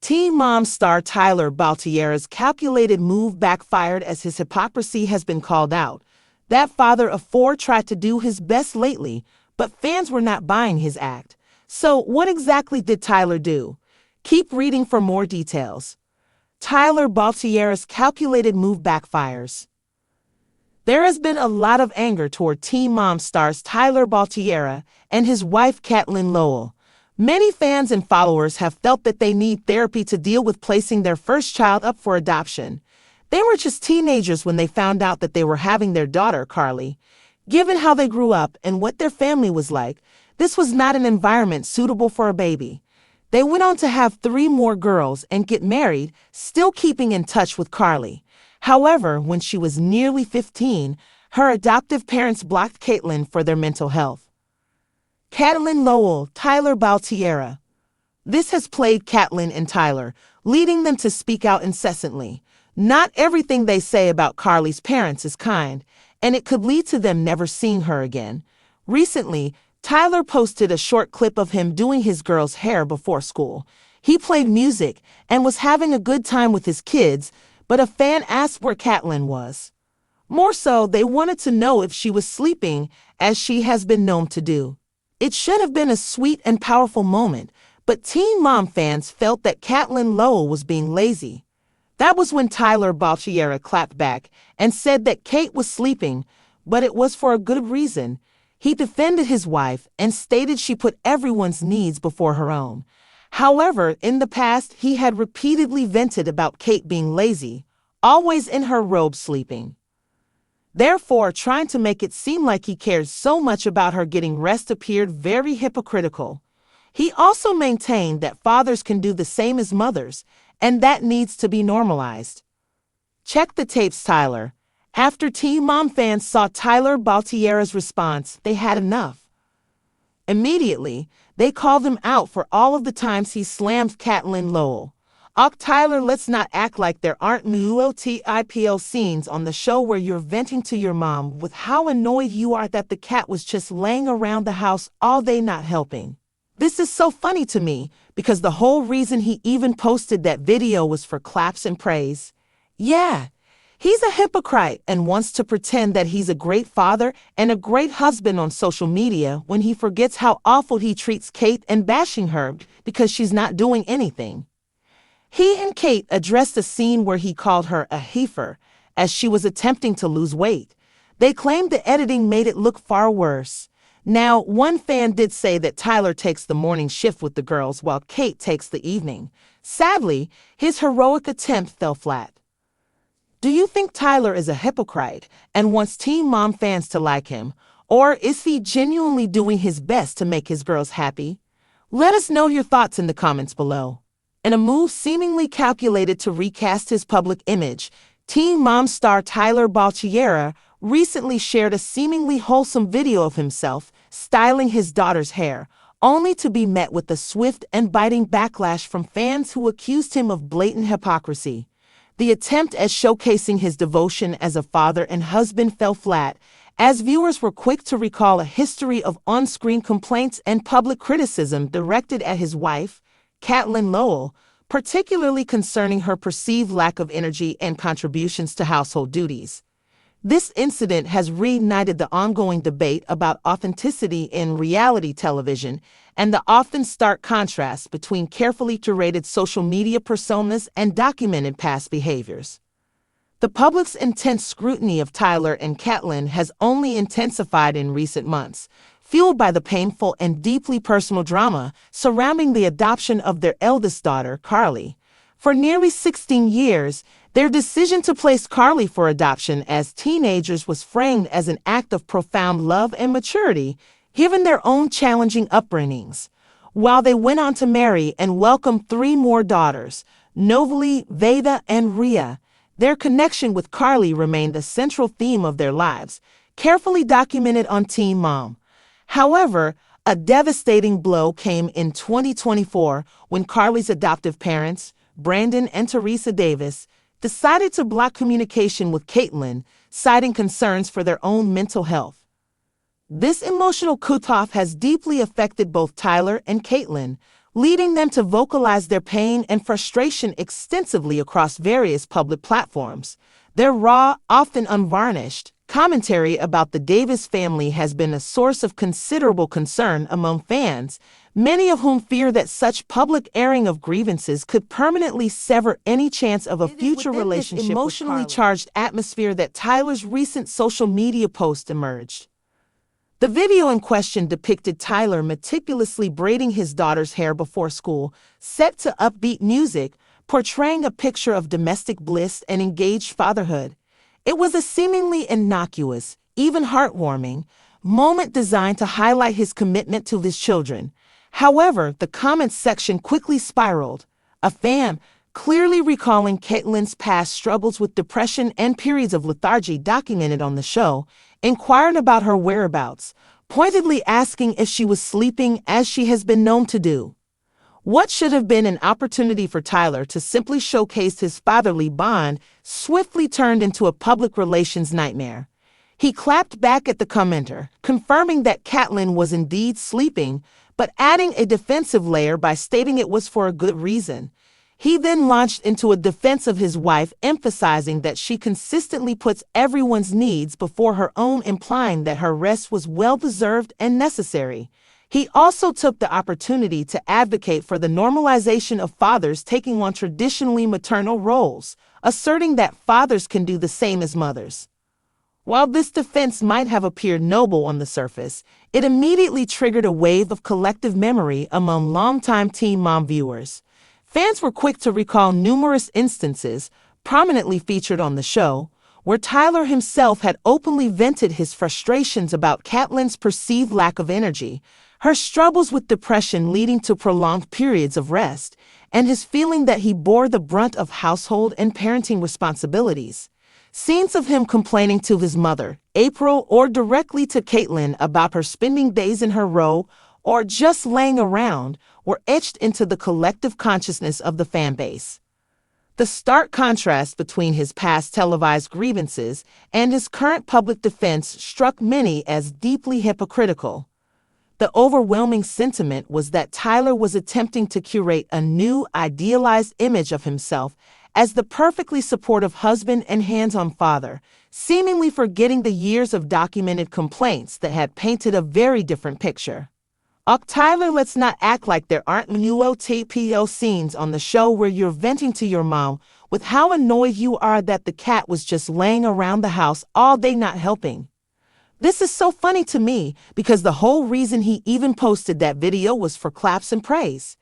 Teen Mom star Tyler Baltierra's calculated move backfired as his hypocrisy has been called out. That father of four tried to do his best lately, but fans were not buying his act. So what exactly did Tyler do? Keep reading for more details. Tyler Baltierra's calculated move backfires. There has been a lot of anger toward Teen Mom stars Tyler Baltierra and his wife Caitlin Lowell. Many fans and followers have felt that they need therapy to deal with placing their first child up for adoption. They were just teenagers when they found out that they were having their daughter, Carly. Given how they grew up and what their family was like, this was not an environment suitable for a baby. They went on to have 3 more girls and get married, still keeping in touch with Carly. However, when she was nearly 15, her adoptive parents blocked Caitlin for their mental health. Caitlin Lowell, Tyler Baltierra. This has plagued Caitlin and Tyler, leading them to speak out incessantly. Not everything they say about Carly's parents is kind, and it could lead to them never seeing her again. Recently, Tyler posted a short clip of him doing his girl's hair before school. He played music and was having a good time with his kids, but a fan asked where Caitlin was. More so, they wanted to know if she was sleeping, as she has been known to do. It should have been a sweet and powerful moment, but Teen Mom fans felt that Caitlin Lowell was being lazy. That was when Tyler Baltierra clapped back and said that Kate was sleeping, but it was for a good reason. He defended his wife and stated she put everyone's needs before her own. However, in the past, he had repeatedly vented about Kate being lazy, always in her robe sleeping. Therefore, trying to make it seem like he cared so much about her getting rest appeared very hypocritical. He also maintained that fathers can do the same as mothers, and that needs to be normalized. Check the tapes, Tyler. After Teen Mom fans saw Tyler Baltierra's response, they had enough. Immediately, they called him out for all of the times he slammed Caitlin Lowell. Tyler, let's not act like there aren't multiple scenes on the show where you're venting to your mom with how annoyed you are that the cat was just laying around the house all day not helping. This is so funny to me because the whole reason he even posted that video was for claps and praise. Yeah, he's a hypocrite and wants to pretend that he's a great father and a great husband on social media when he forgets how awful he treats Kate and bashing her because she's not doing anything. He and Kate addressed a scene where he called her a heifer as she was attempting to lose weight. They claimed the editing made it look far worse. Now, one fan did say that Tyler takes the morning shift with the girls while Kate takes the evening. Sadly, his heroic attempt fell flat. Do you think Tyler is a hypocrite and wants Teen Mom fans to like him, or is he genuinely doing his best to make his girls happy? Let us know your thoughts in the comments below. In a move seemingly calculated to recast his public image, Teen Mom star Tyler Baltierra recently shared a seemingly wholesome video of himself styling his daughter's hair, only to be met with a swift and biting backlash from fans who accused him of blatant hypocrisy. The attempt at showcasing his devotion as a father and husband fell flat, as viewers were quick to recall a history of on-screen complaints and public criticism directed at his wife, Caitlin Lowell, particularly concerning her perceived lack of energy and contributions to household duties. This incident has reignited the ongoing debate about authenticity in reality television and the often stark contrast between carefully curated social media personas and documented past behaviors. The public's intense scrutiny of Tyler and Caitlin has only intensified in recent months, fueled by the painful and deeply personal drama surrounding the adoption of their eldest daughter, Carly. For nearly 16 years, their decision to place Carly for adoption as teenagers was framed as an act of profound love and maturity, given their own challenging upbringings. While they went on to marry and welcome 3 more daughters, Novely, Veda, and Rhea, their connection with Carly remained the central theme of their lives, carefully documented on Teen Mom. However, a devastating blow came in 2024 when Carly's adoptive parents, Brandon and Teresa Davis, decided to block communication with Caitlin, citing concerns for their own mental health. This emotional cutoff has deeply affected both Tyler and Caitlin, leading them to vocalize their pain and frustration extensively across various public platforms. Their raw, often unvarnished, commentary about the Davis family has been a source of considerable concern among fans, many of whom fear that such public airing of grievances could permanently sever any chance of a future relationship. Emotionally charged atmosphere that Tyler's recent social media post emerged. The video in question depicted Tyler meticulously braiding his daughter's hair before school, set to upbeat music, portraying a picture of domestic bliss and engaged fatherhood. It was a seemingly innocuous, even heartwarming, moment designed to highlight his commitment to his children. However, the comments section quickly spiraled. A fan, clearly recalling Caitlyn's past struggles with depression and periods of lethargy documented on the show, inquired about her whereabouts, pointedly asking if she was sleeping as she has been known to do. What should have been an opportunity for Tyler to simply showcase his fatherly bond swiftly turned into a public relations nightmare. He clapped back at the commenter, confirming that Caitlyn was indeed sleeping, but adding a defensive layer by stating it was for a good reason. He then launched into a defense of his wife, emphasizing that she consistently puts everyone's needs before her own, implying that her rest was well-deserved and necessary. He also took the opportunity to advocate for the normalization of fathers taking on traditionally maternal roles, asserting that fathers can do the same as mothers. While this defense might have appeared noble on the surface, it immediately triggered a wave of collective memory among longtime Teen Mom viewers. Fans were quick to recall numerous instances, prominently featured on the show, where Tyler himself had openly vented his frustrations about Caitlyn's perceived lack of energy, her struggles with depression leading to prolonged periods of rest, and his feeling that he bore the brunt of household and parenting responsibilities. Scenes of him complaining to his mother, April, or directly to Caitlyn about her spending days in her row or just laying around, were etched into the collective consciousness of the fanbase. The stark contrast between his past televised grievances and his current public defense struck many as deeply hypocritical. The overwhelming sentiment was that Tyler was attempting to curate a new, idealized image of himself as the perfectly supportive husband and hands-on father, seemingly forgetting the years of documented complaints that had painted a very different picture. Tyler, let's not act like there aren't UOTPO scenes on the show where you're venting to your mom with how annoyed you are that the cat was just laying around the house all day not helping. This is so funny to me because the whole reason he even posted that video was for claps and praise.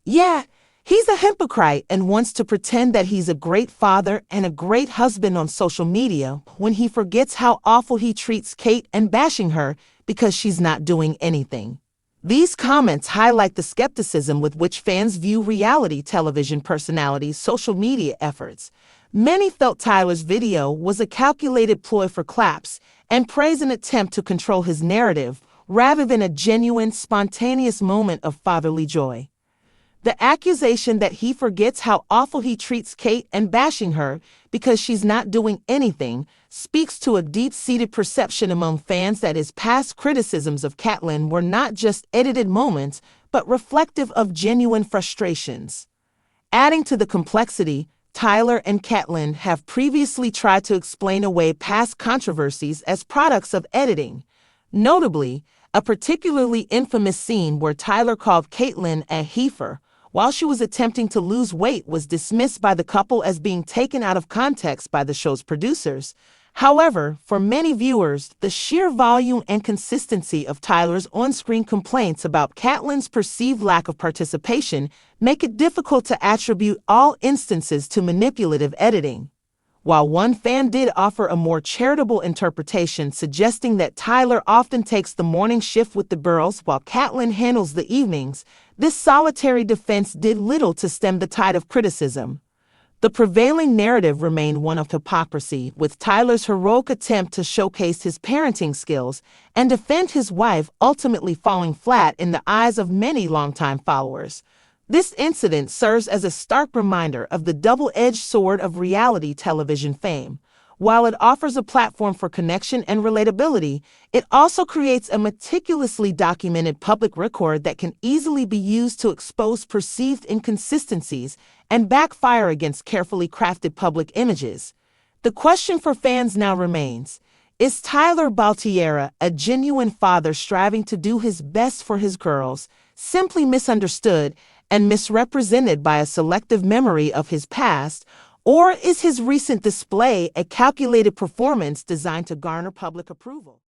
Yeah, he's a hypocrite and wants to pretend that he's a great father and a great husband on social media when he forgets how awful he treats Kate and bashing her because she's not doing anything. These comments highlight the skepticism with which fans view reality television personalities' social media efforts. Many felt Tyler's video was a calculated ploy for claps and praise, an attempt to control his narrative rather than a genuine, spontaneous moment of fatherly joy. The accusation that he forgets how awful he treats Kate and bashing her because she's not doing anything speaks to a deep-seated perception among fans that his past criticisms of Caitlyn were not just edited moments, but reflective of genuine frustrations. Adding to the complexity, Tyler and Caitlyn have previously tried to explain away past controversies as products of editing. Notably, a particularly infamous scene where Tyler called Caitlyn a heifer while she was attempting to lose weight was dismissed by the couple as being taken out of context by the show's producers. However, for many viewers, the sheer volume and consistency of Tyler's on-screen complaints about Caitlyn's perceived lack of participation make it difficult to attribute all instances to manipulative editing. While one fan did offer a more charitable interpretation suggesting that Tyler often takes the morning shift with the girls while Caitlyn handles the evenings, this solitary defense did little to stem the tide of criticism. The prevailing narrative remained one of hypocrisy, with Tyler's heroic attempt to showcase his parenting skills and defend his wife ultimately falling flat in the eyes of many longtime followers. This incident serves as a stark reminder of the double-edged sword of reality television fame. While it offers a platform for connection and relatability, it also creates a meticulously documented public record that can easily be used to expose perceived inconsistencies and backfire against carefully crafted public images. The question for fans now remains: is Tyler Baltierra a genuine father striving to do his best for his girls, simply misunderstood and misrepresented by a selective memory of his past, or is his recent display a calculated performance designed to garner public approval?